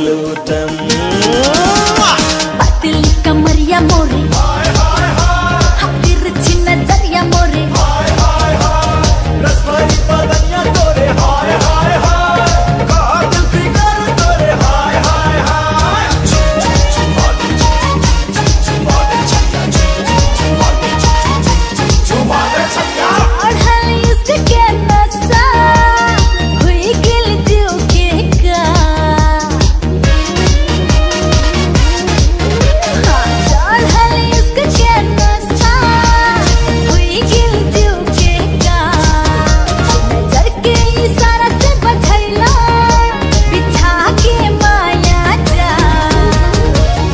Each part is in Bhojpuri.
लूटम पतली कमरिया मोरे तिरछी नजरिया मोरे रसभरी बदनिया तोरे हाय हाय हाय कातिल फिगर तोरे हाय हाय हाय चढ़ल इसके नशा हुई गिल जीव के का चढ़ल इसके नशा हुई गिल जीव के का नजर के इशारा से बधैला बिछा के माया जा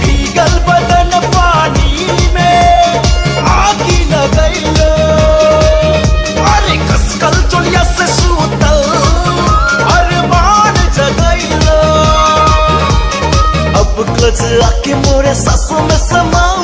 भीगल बदन पानी में आगी लगैलो अरे कसकल चुलिया से सूतल अरमान जगैलो अब क्लच आके मोरे सांसों में समाओ